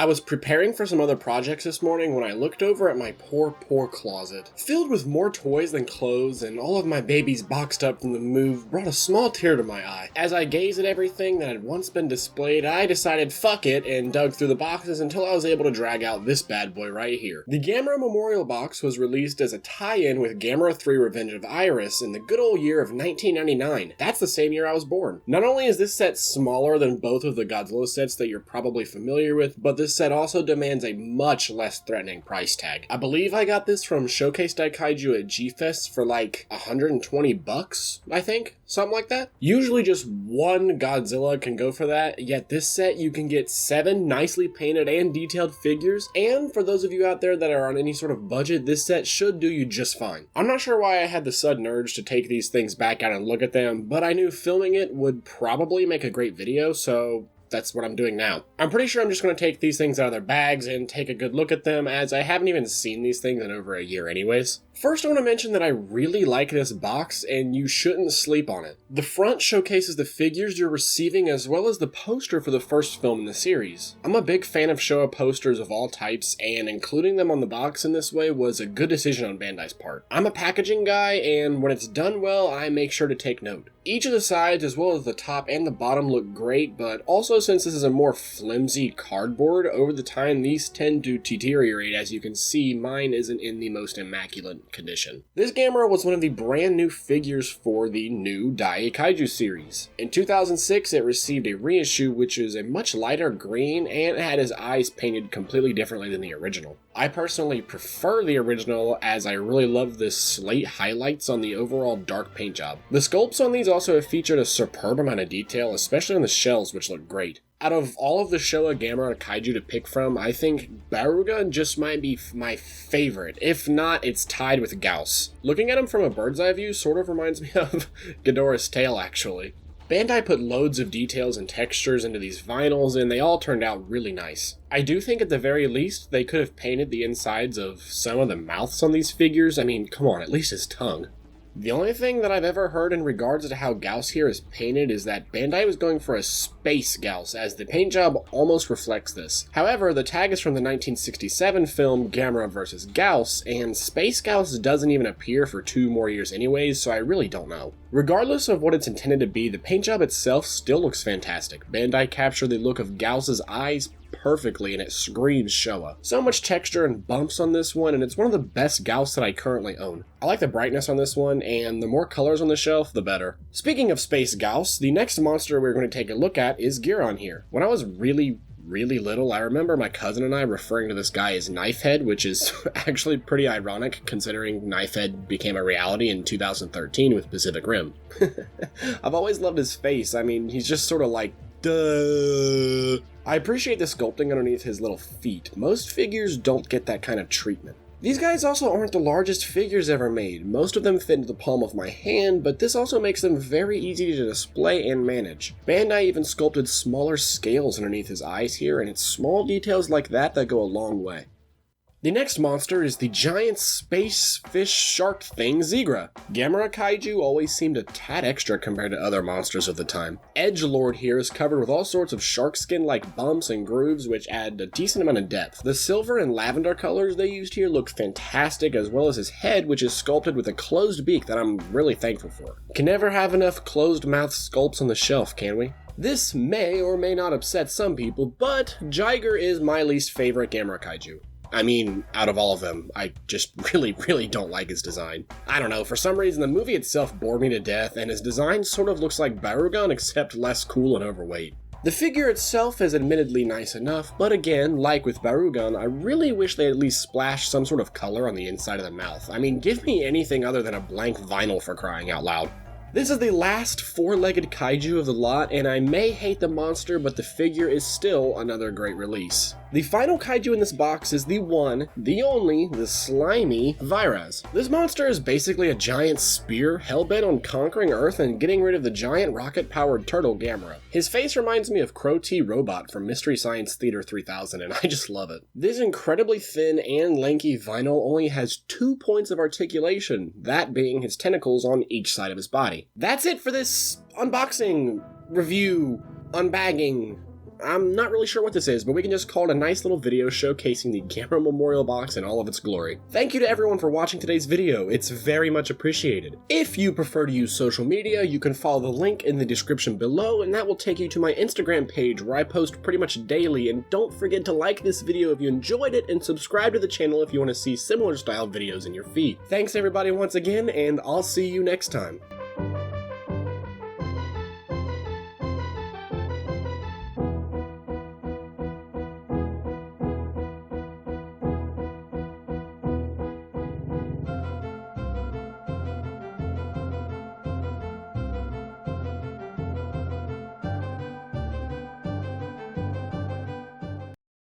I was preparing for some other projects this morning when I looked over at my poor closet. Filled with more toys than clothes and all of my babies boxed up from the move brought a small tear to my eye. As I gazed at everything that had once been displayed, I decided fuck it and dug through the boxes until I was able to drag out this bad boy right here. The Gamera Memorial Box was released as a tie-in with Gamera 3 Revenge of Iris in the good old year of 1999. That's the same year I was born. Not only is this set smaller than both of the Godzilla sets that you're probably familiar with, but this set also demands a much less threatening price tag. I believe I got this from Showcase Daikaiju at G-Fest for like $120, I think? Something like that. Usually just one Godzilla can go for that, yet this set you can get 7 nicely painted and detailed figures, and for those of you out there that are on any sort of budget, this set should do you just fine. I'm not sure why I had the sudden urge to take these things back out and look at them, but I knew filming it would probably make a great video, so that's what I'm doing now. I'm pretty sure I'm just going to take these things out of their bags and take a good look at them, as I haven't even seen these things in over a year anyways. First, I want to mention that I really like this box, and you shouldn't sleep on it. The front showcases the figures you're receiving as well as the poster for the first film in the series. I'm a big fan of Showa posters of all types, and including them on the box in this way was a good decision on Bandai's part. I'm a packaging guy, and when it's done well, I make sure to take note. Each of the sides as well as the top and the bottom look great, but also since this is a more flimsy cardboard, over the time these tend to deteriorate. As you can see, mine isn't in the most immaculate condition. This Gamera was one of the brand new figures for the new Daikaiju series. In 2006, it received a reissue which is a much lighter green and had his eyes painted completely differently than the original. I personally prefer the original as I really love the slate highlights on the overall dark paint job. The sculpts on these also have featured a superb amount of detail, especially on the shells, which look great. Out of all of the Showa Gamera Kaiju to pick from, I think Baruga just might be my favorite. If not, it's tied with Gauss. Looking at him from a bird's eye view sort of reminds me of Ghidorah's tail, actually. Bandai put loads of details and textures into these vinyls, and they all turned out really nice. I do think at the very least, they could have painted the insides of some of the mouths on these figures. I mean, come on, at least his tongue. The only thing that I've ever heard in regards to how Gauss here is painted is that Bandai was going for a space Gauss, as the paint job almost reflects this. However, the tag is from the 1967 film Gamera vs. Gauss, and Space Gauss doesn't even appear for 2 more years anyways, so I really don't know. Regardless of what it's intended to be, the paint job itself still looks fantastic. Bandai captured the look of Gauss's eyes perfectly, and it screams Showa. So much texture and bumps on this one, and it's one of the best Gauss that I currently own. I like the brightness on this one, and the more colors on the shelf, the better. Speaking of Space Gauss, the next monster we're going to take a look at is Giron here. When I was really little, I remember my cousin and I referring to this guy as Knifehead, which is actually pretty ironic considering Knifehead became a reality in 2013 with Pacific Rim. I've always loved his face. I mean, he's just sort of like, duh. I appreciate the sculpting underneath his little feet. Most figures don't get that kind of treatment. These guys also aren't the largest figures ever made. Most of them fit into the palm of my hand, but this also makes them very easy to display and manage. Bandai even sculpted smaller scales underneath his eyes here, and it's small details like that that go a long way. The next monster is the giant space fish shark thing, Zigra. Gamera Kaiju always seemed a tad extra compared to other monsters of the time. Edgelord here is covered with all sorts of shark skin-like bumps and grooves which add a decent amount of depth. The silver and lavender colors they used here look fantastic, as well as his head, which is sculpted with a closed beak that I'm really thankful for. Can never have enough closed-mouth sculpts on the shelf, can we? This may or may not upset some people, but Jiger is my least favorite Gamera Kaiju. I mean, out of all of them, I just really don't like his design. I don't know, for some reason the movie itself bored me to death, and his design sort of looks like Barugan except less cool and overweight. The figure itself is admittedly nice enough, but again, like with Barugan, I really wish they at least splashed some sort of color on the inside of the mouth. I mean, give me anything other than a blank vinyl, for crying out loud. This is the last 4-legged kaiju of the lot, and I may hate the monster, but the figure is still another great release. The final kaiju in this box is the one, the only, the slimy Viraz. This monster is basically a giant spear hell-bent on conquering Earth and getting rid of the giant rocket-powered turtle Gamera. His face reminds me of Crow T. Robot from Mystery Science Theater 3000, and I just love it. This incredibly thin and lanky vinyl only has 2 points of articulation, that being his tentacles on each side of his body. That's it for this unboxing, review, unbagging. I'm not really sure what this is, but we can just call it a nice little video showcasing the Gamera Memorial Box in all of its glory. Thank you to everyone for watching today's video, it's very much appreciated. If you prefer to use social media, you can follow the link in the description below, and that will take you to my Instagram page where I post pretty much daily, and don't forget to like this video if you enjoyed it, and subscribe to the channel if you want to see similar style videos in your feed. Thanks everybody once again, and I'll see you next time.